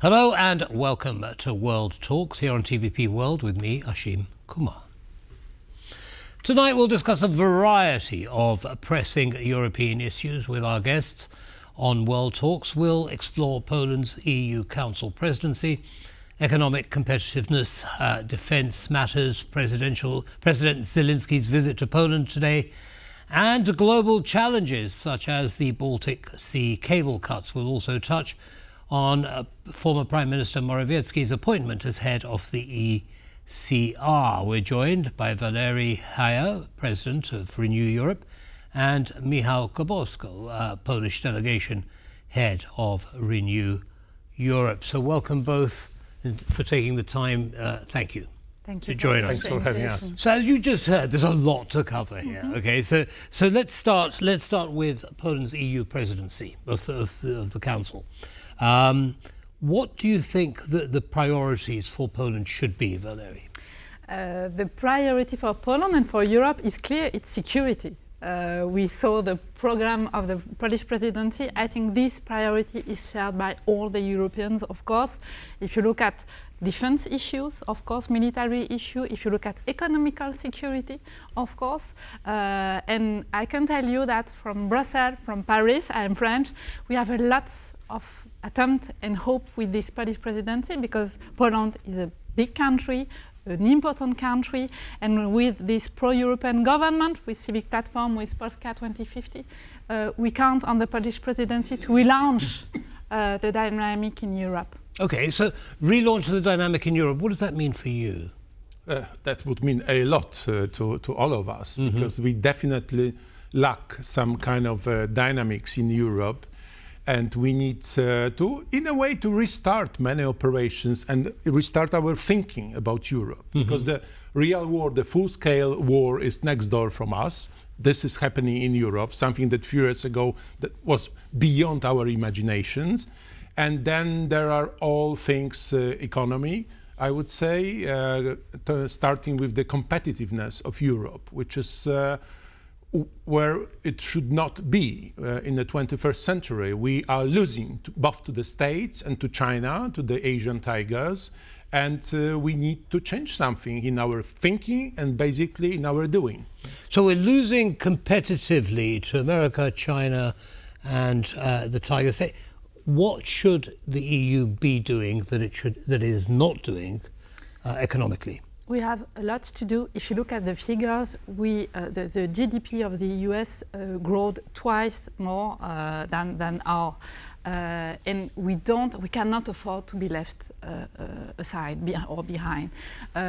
Hello and welcome to World Talks here on TVP World with me, Ashim Kumar. Tonight we'll discuss a variety of pressing European issues with our guests. On World Talks, we'll explore Poland's EU Council presidency, economic competitiveness, defence matters, President Zelensky's visit to Poland today, and global challenges such as the Baltic Sea cable cuts. We'll also touch on former Prime Minister Morawiecki's appointment as head of the ECR. We're joined by Valerie Hayer, President of Renew Europe, and Michał Kobosko, Polish Delegation Head of Renew Europe. So welcome both for taking the time. Thank you. Thank you. To join us. Thanks for having us. So as you just heard, there's a lot to cover here. Okay, so let's start with Poland's EU presidency of the Council. What do you think the priorities for Poland should be, Valerie? The priority for Poland and for Europe is clear, it's security. We saw the program of the Polish presidency. I think this priority is shared by all the Europeans, of course. If you look at defense issues, of course, military issue, if you look at economical security, of course. And I can tell you that from Brussels, from Paris, I am French, we have a lot of attempt and hope with this Polish presidency because Poland is a big country, an important country, and with this pro-European government, with Civic Platform, with Polska 2050, we count on the Polish presidency to relaunch the dynamic in Europe. Okay, so relaunch the dynamic in Europe, what does that mean for you? That would mean a lot to all of us, because we definitely lack some kind of dynamics in Europe. And we need to, in a way, to restart many operations and restart our thinking about Europe. Because the real war, the full-scale war is next door from us. This is happening in Europe, something that few years ago that was beyond our imaginations. And then there are all things economy, I would say, starting with the competitiveness of Europe, which is where it should not be in the 21st century. We are losing both to the States and to China, to the Asian tigers, and we need to change something in our thinking and basically in our doing. So we're losing competitively to America, China, and the tigers. What should the EU be doing that it is not doing economically? We have a lot to do. If you look at the figures, the GDP of the US growed twice more than our, and we cannot afford to be left aside or behind.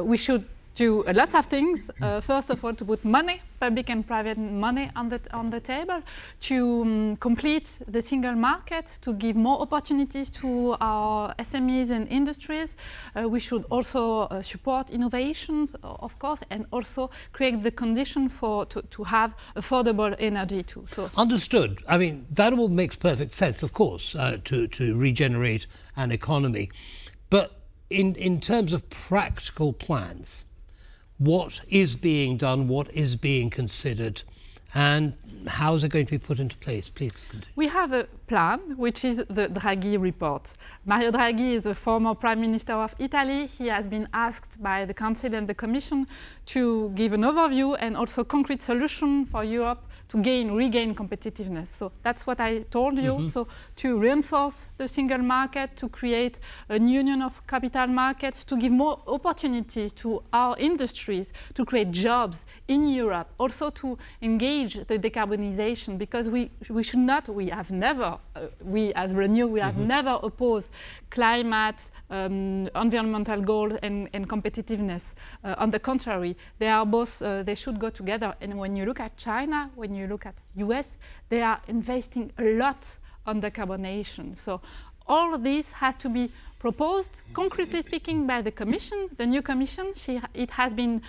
We should do a lot of things. First of all, to put money, public and private money on the table, to complete the single market, to give more opportunities to our SMEs and industries. We should also support innovations, of course, and also create the condition to have affordable energy too. So understood. I mean, that all makes perfect sense, of course, to regenerate an economy. But in terms of practical plans, what is being done, what is being considered, and how is it going to be put into place? Please continue. We have a plan, which is the Draghi report. Mario Draghi is a former Prime Minister of Italy. He has been asked by the Council and the Commission to give an overview and also concrete solution for Europe to regain competitiveness. So that's what I told you. So to reinforce the single market, to create a union of capital markets, to give more opportunities to our industries, to create jobs in Europe, also to engage the decarbonization, because we have never, we as Renew, we have never opposed climate, environmental goals and competitiveness. On the contrary, they are both, they should go together. And when you look at China, when you look at US, they are investing a lot on decarbonization. So all of this has to be proposed, concretely speaking, by the Commission, the new Commission. It has been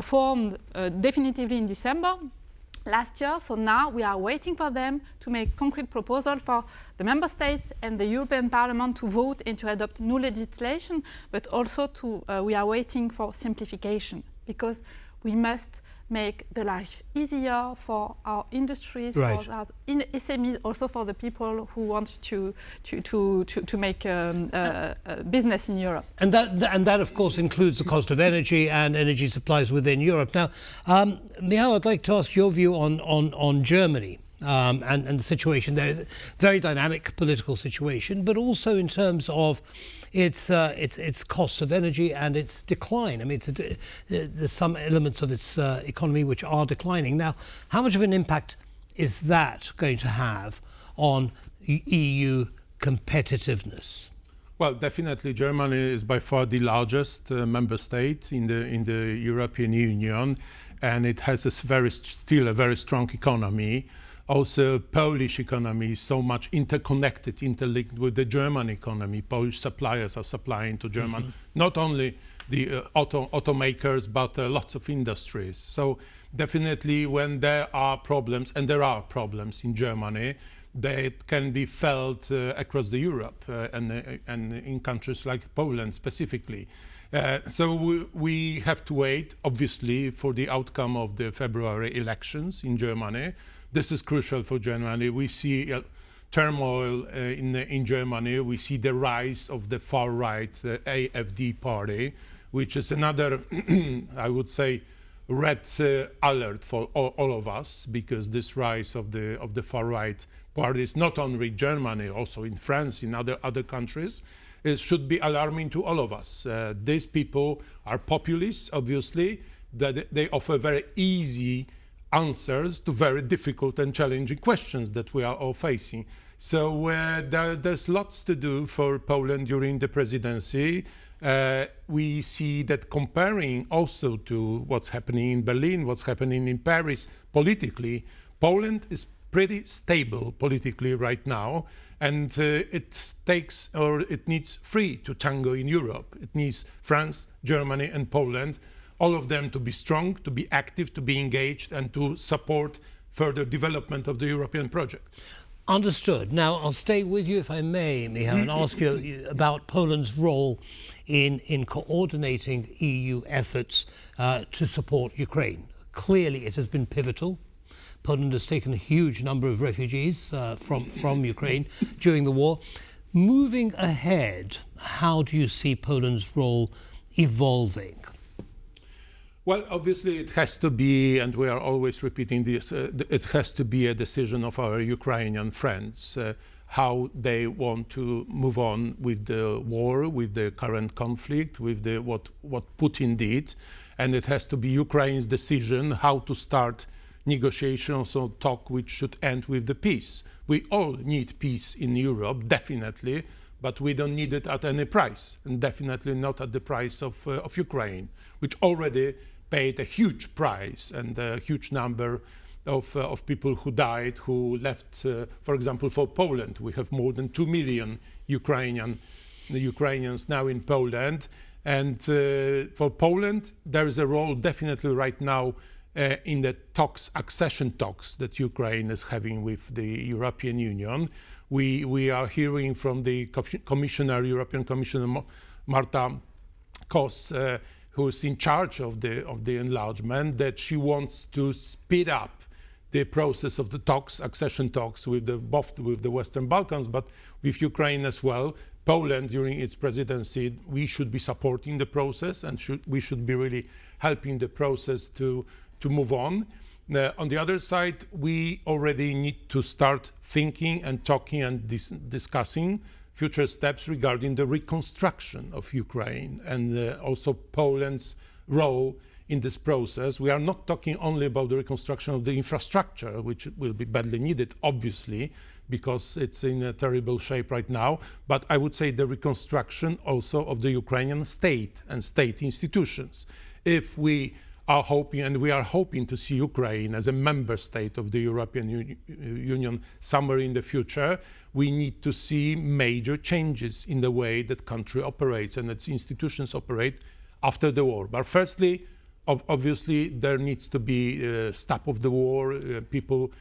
formed definitively in December last year. So now we are waiting for them to make concrete proposal for the Member States and the European Parliament to vote and to adopt new legislation, but also we are waiting for simplification, because we must make the life easier for our industries, Right. for our SMEs, also for the people who want to make business in Europe. And that, of course, includes the cost of energy and energy supplies within Europe. Now, Michał, I'd like to ask your view on Germany and the situation there. Very dynamic political situation, but also in terms of its costs of energy and its decline. I mean, there's some elements of its economy which are declining. Now, how much of an impact is that going to have on EU competitiveness? Well, definitely Germany is by far the largest member state in the European Union, and it has still a very strong economy. Also, Polish economy is so much interconnected, interlinked with the German economy. Polish suppliers are supplying to German, not only the automakers, but lots of industries. So definitely when there are problems, and there are problems in Germany, that can be felt across the Europe and in countries like Poland specifically. So we have to wait, obviously, for the outcome of the February elections in Germany. This is crucial for Germany. We see turmoil in Germany. We see the rise of the far-right AfD party, which is another, I would say, red alert for all of us, because this rise of the far-right parties, not only in Germany, also in France, in other countries, it should be alarming to all of us. These people are populists, obviously, that they offer very easy answers to very difficult and challenging questions that we are all facing. So there's lots to do for Poland during the presidency. We see that comparing also to what's happening in Berlin, what's happening in Paris politically, Poland is pretty stable politically right now, and it needs three to tango in Europe. It needs France, Germany, and Poland, all of them to be strong, to be active, to be engaged, and to support further development of the European project. Understood. Now, I'll stay with you, if I may, Michał, and ask you about Poland's role in coordinating EU efforts to support Ukraine. Clearly, it has been pivotal. Poland has taken a huge number of refugees from Ukraine during the war. Moving ahead, how do you see Poland's role evolving? Well, obviously it has to be, and we are always repeating this, it has to be a decision of our Ukrainian friends, how they want to move on with the war, with the current conflict, with what Putin did. And it has to be Ukraine's decision how to start negotiations or talk which should end with the peace. We all need peace in Europe, definitely, but we don't need it at any price, and definitely not at the price of Ukraine, which already paid a huge price, and a huge number of people who died, who left, for example, for Poland. We have more than 2 million Ukrainians now in Poland. And for Poland, there is a role definitely right now in the accession talks that Ukraine is having with the European Union. We are hearing from the European Commissioner Marta Kos, who's in charge of the enlargement, that she wants to speed up the process of the accession talks both with the Western Balkans, but with Ukraine as well. Poland, during its presidency, we should be supporting the process, and we should be really helping the process to move on. On the other side, we already need to start thinking and talking and discussing future steps regarding the reconstruction of Ukraine, and also Poland's role in this process. We are not talking only about the reconstruction of the infrastructure, which will be badly needed, obviously, because it's in a terrible shape right now, but I would say the reconstruction also of the Ukrainian state and state institutions. If we are hoping, and we are hoping to see Ukraine as a member state of the European Union somewhere in the future, we need to see major changes in the way that country operates and its institutions operate after the war. But firstly, obviously, there needs to be a stop of the war. People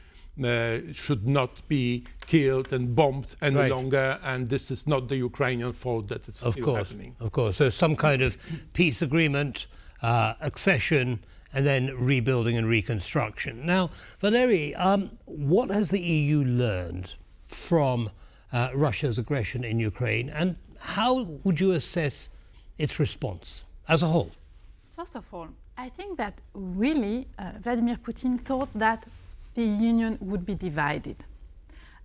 should not be killed and bombed any longer, and this is not the Ukrainian fault that it's still happening. Of course, so some kind of peace agreement, accession, and then rebuilding and reconstruction. Now, Valerie, what has the EU learned from Russia's aggression in Ukraine, and how would you assess its response as a whole? First of all, I think that really Vladimir Putin thought that the Union would be divided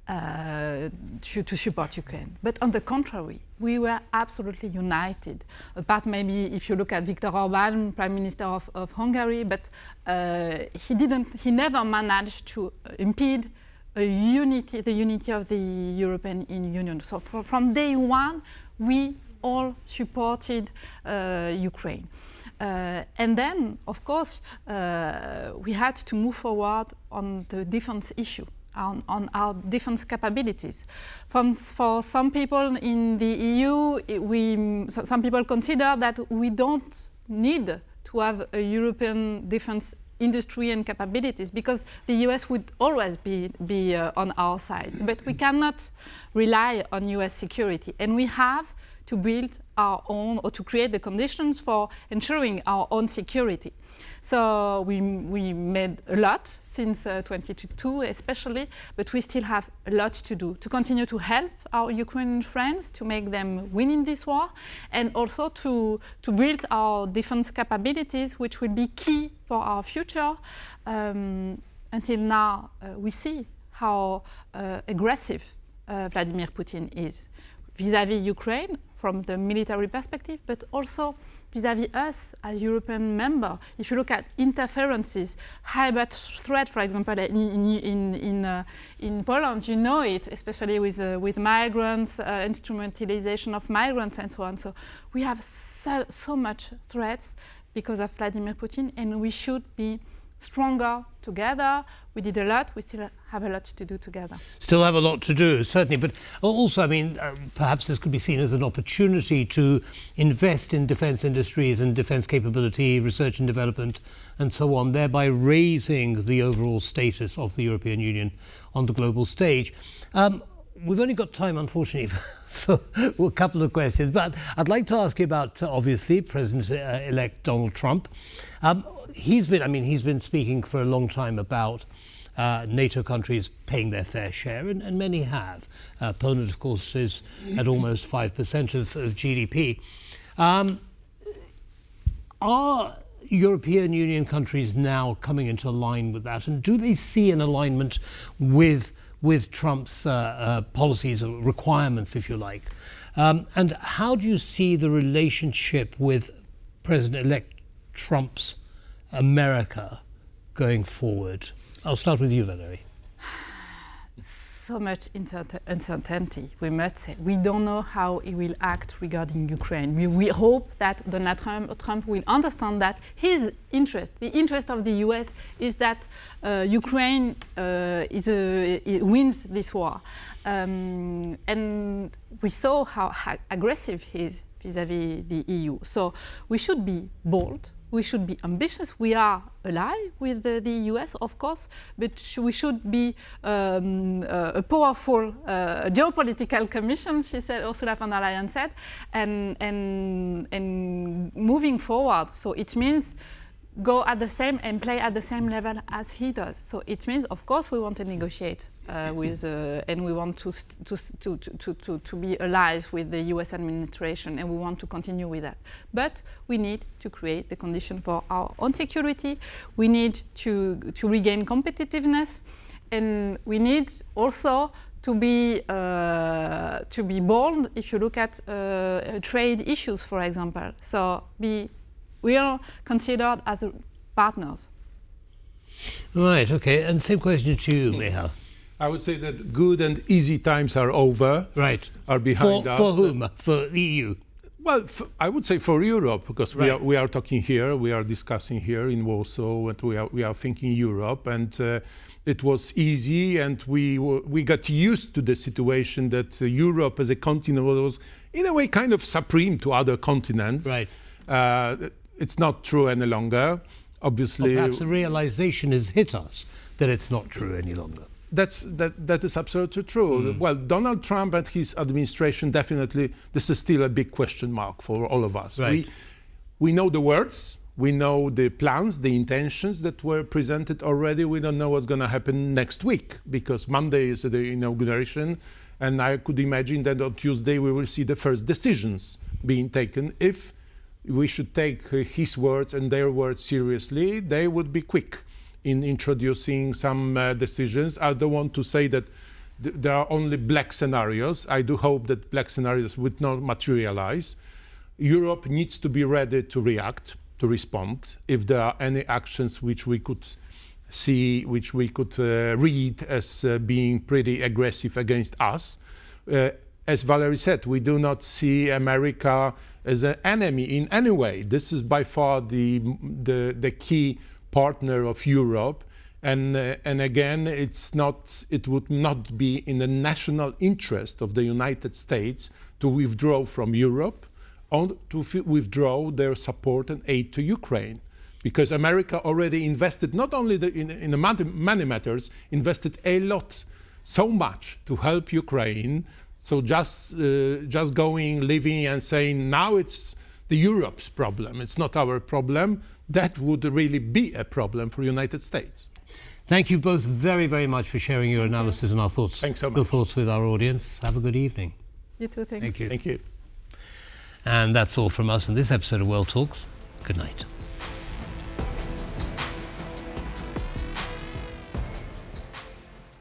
to support Ukraine. But on the contrary, we were absolutely united. Apart maybe if you look at Viktor Orbán, Prime Minister of Hungary, but he never managed to impede the unity of the European Union. So from day one, we all supported Ukraine. And then, of course, we had to move forward on the defense issue, on our defense capabilities. For some people in the EU, some people consider that we don't need to have a European defense industry and capabilities because the US would always be on our side. But we cannot rely on US security, and we have to build our own, or to create the conditions for ensuring our own security. So we made a lot since 2022 especially, but we still have a lot to do to continue to help our Ukrainian friends to make them win in this war, and also to build our defense capabilities, which will be key for our future. Until now, we see how aggressive Vladimir Putin is vis-à-vis Ukraine from the military perspective, but also vis-à-vis us as European member. If you look at interferences, hybrid threat, for example, in Poland, you know it, especially with migrants, instrumentalization of migrants, and so on. So we have so much threats because of Vladimir Putin, and we should be stronger together. We did a lot. We still have a lot to do together. Still have a lot to do, certainly. But also, I mean, perhaps this could be seen as an opportunity to invest in defence industries and defence capability, research and development, and so on, thereby raising the overall status of the European Union on the global stage. We've only got time, unfortunately, for a couple of questions, but I'd like to ask you about, obviously, President-elect Donald Trump. He's been speaking for a long time about NATO countries paying their fair share, and many have. Poland, of course, is at almost 5% of GDP. Are European Union countries now coming into line with that, and do they see an alignment with Trump's policies or requirements, if you like? And how do you see the relationship with President-elect Trump's America going forward? I'll start with you, Valerie. So much uncertainty, we must say. We don't know how he will act regarding Ukraine. We hope that Donald Trump will understand that his interest, the interest of the US, is that Ukraine wins this war. And we saw how aggressive he is vis-à-vis the EU. So we should be bold. We should be ambitious. We are allied with the US, of course, but we should be a powerful geopolitical commission, she said, Ursula von der Leyen said, and moving forward. So it means go at the same and play at the same level as he does. So it means, of course, we want to negotiate with, and we want to be allies with the US administration, and we want to continue with that. But we need to create the condition for our own security. We need to regain competitiveness, and we need also to be bold. If you look at trade issues, for example, so we are considered as partners. Right, okay. And same question to you, Michał. I would say that good and easy times are over. Right. Are behind us. For whom? For the EU? Well, I would say for Europe, because right. we are talking here, we are discussing here in Warsaw, and we are thinking Europe, and it was easy, and we got used to the situation that Europe as a continent was in a way kind of supreme to other continents. Right. It's not true any longer, obviously. Well, perhaps the realization has hit us that it's not true any longer. That is absolutely true. Well, Donald Trump and his administration, definitely, this is still a big question mark for all of us. Right. We know the words, We know the plans, the intentions that were presented already. We don't know what's going to happen next week, because Monday is the inauguration, and I could imagine that on Tuesday we will see the first decisions being taken. If we should take his words and their words seriously, they would be quick in introducing some decisions. I don't want to say that there are only black scenarios. I do hope that black scenarios would not materialize. Europe needs to be ready to react, to respond, if there are any actions which we could see, which we could read as being pretty aggressive against us. As Valerie said, we do not see America as an enemy in any way. This is by far the key partner of Europe. And again, it would not be in the national interest of the United States to withdraw from Europe or to withdraw their support and aid to Ukraine. Because America already invested, not only in the money matters, invested a lot, so much to help Ukraine. So just leaving and saying now it's the Europe's problem, it's not our problem, that would really be a problem for the United States. Thank you both very, very much for sharing your analysis and our thoughts. Thanks so much. Your thoughts with our audience. Have a good evening. You too, thanks. Thank you. Thank you. And that's all from us in this episode of World Talks. Good night.